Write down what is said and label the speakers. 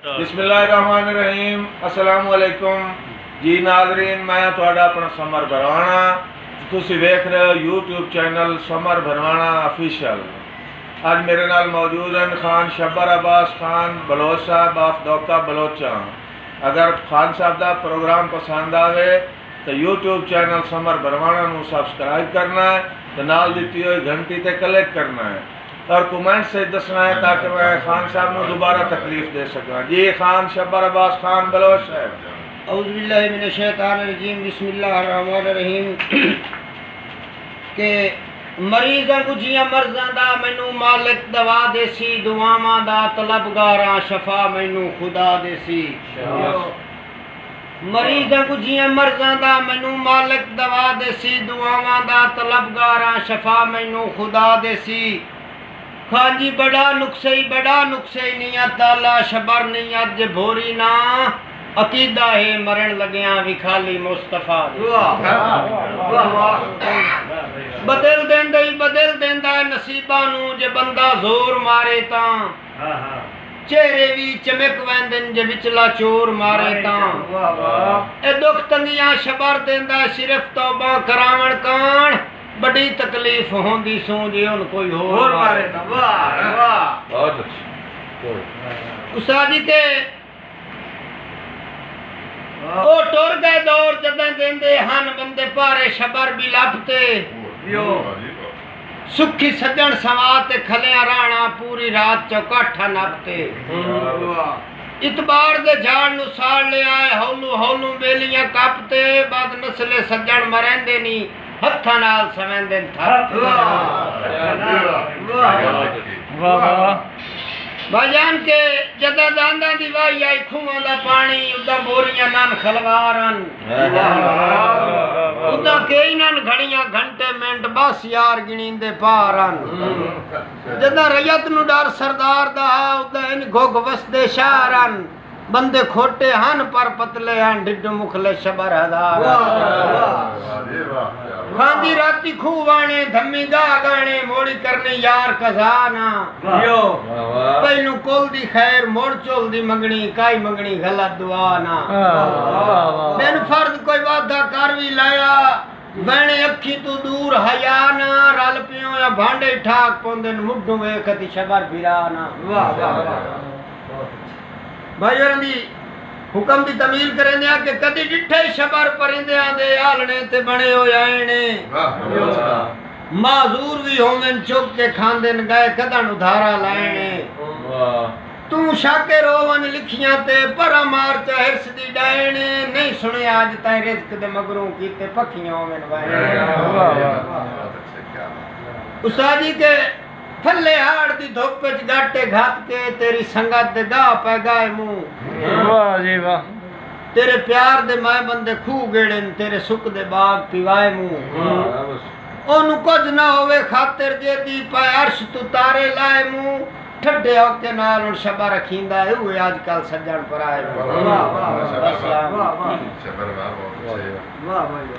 Speaker 1: बिस्मिल्लाहिर्रहमानिर्रहीम अस्सलाम वालेकुम जी नाज़रीन, मैं तुहाडा अपना समर भरवाना। तुसी वेख रहे हो यूट्यूब चैनल समर भरवाना ऑफिशियल। आज मेरे नाल मौजूद हैं खान शब्बर अब्बास खान बलोच साहब ऑफ डोका बलोचा। अगर खान साहब का प्रोग्राम पसंद आवे तो यूट्यूब चैनल समर भरवाना नू सबसक्राइब करना है तो नाल दिती हुई घंटी ते क्लिक करना है और कमेंट से दसना है ताकि मैं खान साहब को दोबारा तकलीफ दे सका। जी खान शब्बर अब्बास खान बलोच साहब।
Speaker 2: औज़ु बिल्लाहि मिनश शैतानिर रजीम बिस्मिल्लाहिर रहीम के मरीज़ां को जियां मर्ज़ां दा मैनू मालिक दवा देसी, दुआवां दा तलबगारां शफा मैनू खुदा देसी। मरीज़ां को जियां मर्ज़ां दा मैनू मालिक दवा देसी, दुआवां दा तलबगारां शफा मैनू खुदा देसी। खान जी बड़ा नुक्से नियत ताला शबर नियत जे भोरी ना अकीदा है मरण लग्या भी खाली मुस्तफा बदल देंदा है नसीबा नू जे बंदा जोर मारे ता चेहरे भी चमक वैंदन जे विचला चोर मारे ता ए दुख तंगियां शबर देंदा है सिर्फ तौबा करावण कान बड़ी तकलीफ होंदी सो जे उन कोई होर मारे ता। वाह वाह
Speaker 1: बहुत अच्छा
Speaker 2: उस्ताद जी के ओ टुर गए दौर जदां देंदे हन बंदे पारे शबर भी लपते यो सुखी सज्जन सवाते खलिया राणा पूरी रात चौकाठा नपते। इतबार दे झाड़ नु साड़ ले आए हौलू हौलू बेलियां कपते बाद नस्ले सज्जन मरेंदे नी हत्थां नाल सवेंदे थप। भाईजान के जदा दांदा दी वाही आई खूहां दा पानी उदा बोरियां नन खलवारन उदा कई नन घड़ियां घंटे मिनट बस यार गिणींदे पारन। जदा रैयत नु डर सरदार दा उदा इन घोग वसदे शहरन बंदे खोटे हन पर पतले हन ढिड मुखले शबर हजार। खांदी राती खूवाने धम्मी गा गाने मोड़ी करने यार कजाना यो पहलू कोल दी खैर मोड़ चोल दी मंगनी काई मंगनी गलत दुआ ना बिन फर्ज कोई वादा कर भी लाया वैने अखी तू दूर हया ना रल पियो या भांडे ठाक पोंदे मुड्डू वेखती शबर फिराना। वाह वाह भाई दी हुक्म दी तमील करेंदे आ कि कदी डिठे शबर परिंदियां दे आलने ते बने हो आएने माजूर भी होवन चुक के खांदेन गए कदन उधारा लाएने। तू शाके रोवन लिखियां ते पर मार हिरस दी डायने नहीं सुने आज ताई रिज़्क दे मगरों कीते पखियां होवन वाए। उस्ताद जी के थल्ले हाड़ दी धुप च गाटे घात के तेरी संगत दे गा पै गाए मुंह। वाह जी वाह तेरे प्यार दे मैं बंदे खूह गेड़न तेरे सुख दे बाग पिवाए मुंह। ओनू कुछ ना होवे खातिर जे दी पै अर्श तू तारे लाए मुंह ठड्डे होके नाल उन शबा रखींदा है हुए आजकल सज्जन पर आए। वाह वाह वाह वाह वाह वाह वाह वाह वाह।